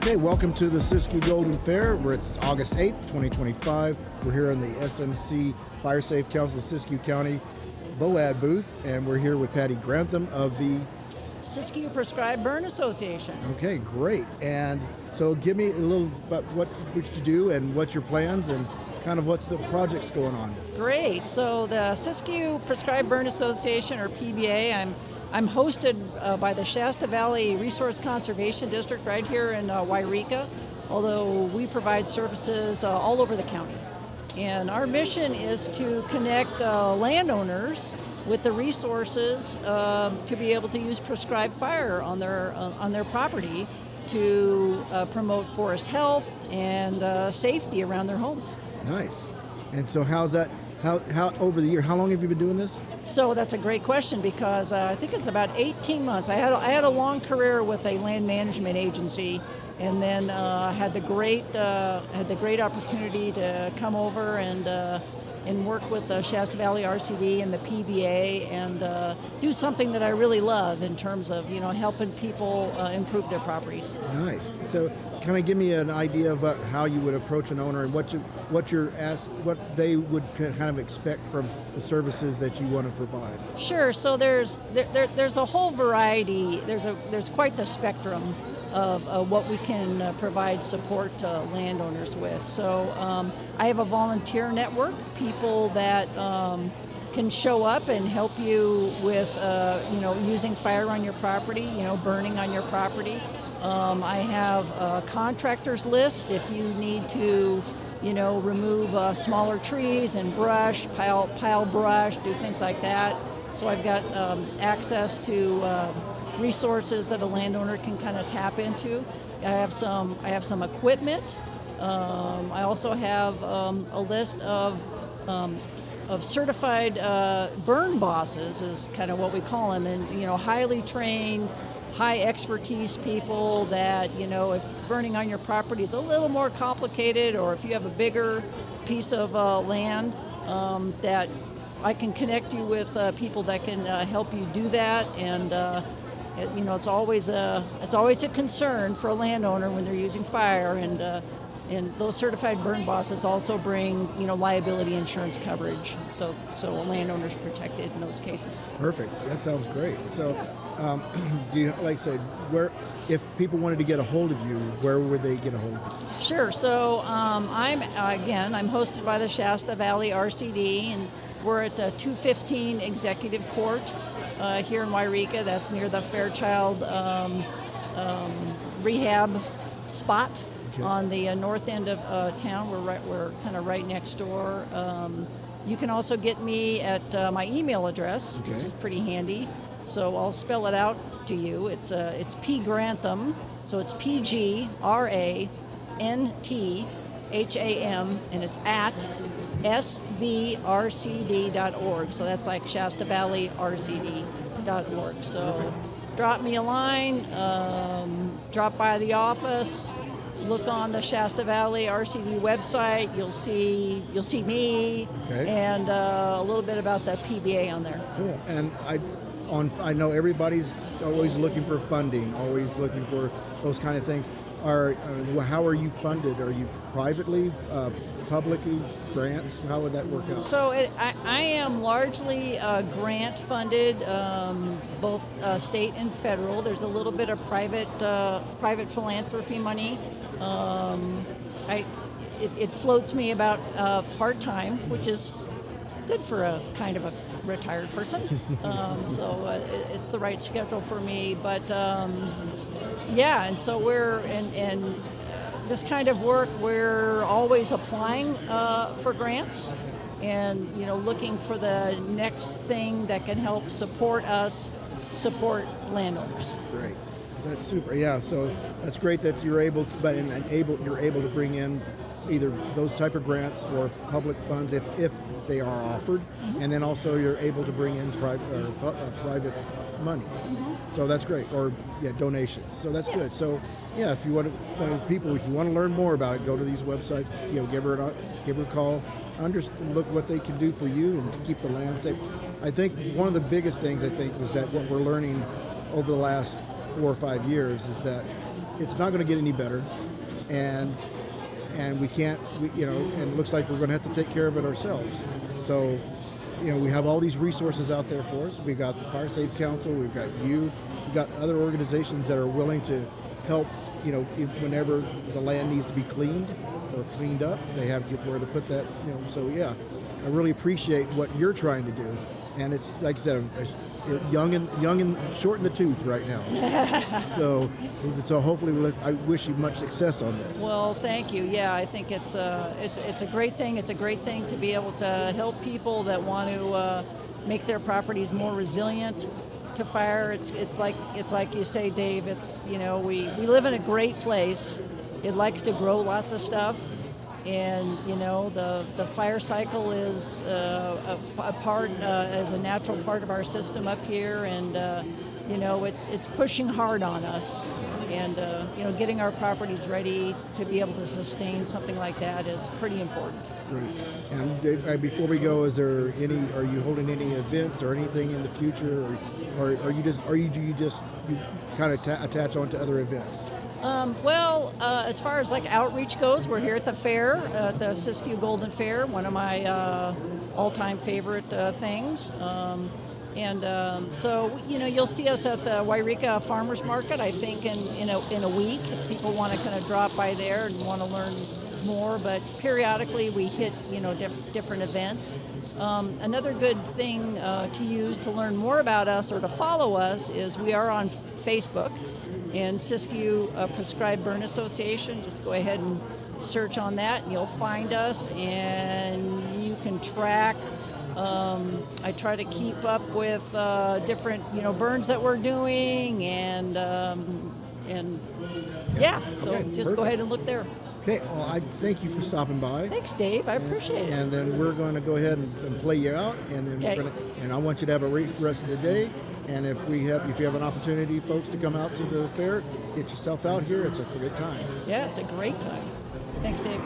Okay, welcome to the Siskiyou Golden Fair, where it's August 8th, 2025. We're here in the SMC Fire Safe Council of Siskiyou County VOAD booth, and we're here with Patty Grantham of the Siskiyou Prescribed Burn Association. Okay, great. And so give me a little about what you do and what's your plans and kind of what's the projects going on. Great. So the Siskiyou Prescribed Burn Association, or PBA, I'm hosted by the Shasta Valley Resource Conservation District right here in Wairika, although we provide services all over the county. And our mission is to connect landowners with the resources to be able to use prescribed fire on their property to promote forest health and safety around their homes. Nice. And so how's that? How over the year? How long have you been doing this? So that's a great question because I think it's about 18 months. I had a long career with a land management agency, and then had the great opportunity to come over and work with the Shasta Valley RCD and the PBA and do something that I really love in terms of helping people improve their properties. Nice. So kind of give me an idea about how you would approach an owner and what they would kind of expect from the services that you want to provide. Sure. So there's a whole variety. There's quite the spectrum of what we can provide support to landowners with. So I have a volunteer network, people that can show up and help you with using fire on your property, burning on your property. I have a contractors list if you need to remove smaller trees and brush, pile brush, do things like that. So I've got access to resources that a landowner can kind of tap into. I have some equipment. I also have a list of certified burn bosses, is kind of what we call them, and highly trained, high expertise people that if burning on your property is a little more complicated, or if you have a bigger piece of land, that I can connect you with people that can help you do that. And it's always a concern for a landowner when they're using fire, and those certified burn bosses also bring liability insurance coverage, so a landowner's protected in those cases. Perfect. That sounds great. So, do you if people wanted to get a hold of you, where would they get a hold of you? Sure. So I'm hosted by the Shasta Valley RCD, and we're at 215 Executive Court here in Wairika. That's near the Fairchild rehab spot. Okay. On the north end of town. We're kind of right next door. You can also get me at my email address, okay, which is pretty handy. So I'll spell it out to you. It's P Grantham, so it's PGRANTHAM, and it's at SVRCD.org. So that's like Shasta Valley RCD.org. So drop me a line, drop by the office. Look on the Shasta Valley RCD website. You'll see me, okay, and a little bit about the PBA on there. Cool. And I know everybody's always looking for funding, always looking for those kind of things. How are you funded? Are you privately, publicly, grants? How would that work out? So I am largely grant funded, both state and federal. There's a little bit of private philanthropy money. It floats me about part-time, which is good for a kind of a retired person. So it's the right schedule for me. But and so we're in this kind of work. We're always applying for grants and looking for the next thing that can help support landowners. Great. That's super. Yeah, so that's great that you're able to bring in either those type of grants or public funds if they are offered, mm-hmm, and then also you're able to bring in private money. Mm-hmm. So that's great, or donations. So that's good. So if you want to learn more about it, go to these websites. Give her a call. Look what they can do for you and to keep the land safe. I think one of the biggest things was that what we're learning over the last 4 or 5 years is that it's not going to get any better, and we can't, and it looks like we're going to have to take care of it ourselves. So, we have all these resources out there for us. We've got the Fire Safe Council, we've got we've got other organizations that are willing to help, whenever the land needs to be cleaned or cleaned up, they have where to put that, so yeah, I really appreciate what you're trying to do. And it's, like I said, young and short in the tooth right now. so hopefully, I wish you much success on this. Well, thank you. Yeah, I think it's a great thing. It's a great thing to be able to help people that want to make their properties more resilient to fire. It's like you say, Dave. It's we live in a great place. It likes to grow lots of stuff. And the fire cycle is a part, as a natural part of our system up here, and it's pushing hard on us, and getting our properties ready to be able to sustain something like that is pretty important. Great. And before we go, are you holding any events or anything in the future, or do you just kind of attach on to other events? As far as like outreach goes, we're here at the fair, at the Siskiyou Golden Fair, one of my all-time favorite things. So you'll see us at the Wairika Farmers Market, I think, in a week. People want to kind of drop by there and want to learn more, but periodically we hit different events. Another good thing to use to learn more about us or to follow us is we are on Facebook. And Siskiyou Prescribed Burn Association, just go ahead and search on that and you'll find us, and you can track. I try to keep up with different burns that we're doing, and yeah, so okay, just perfect. Go ahead and look there. Okay, well, I thank you for stopping by. Thanks, Dave. I appreciate it. And then we're going to go ahead and play you out, and then and I want you to have a great rest of the day. And if you have an opportunity, folks, to come out to the fair, get yourself out here. It's a great time. Yeah, it's a great time. Thanks, Dave.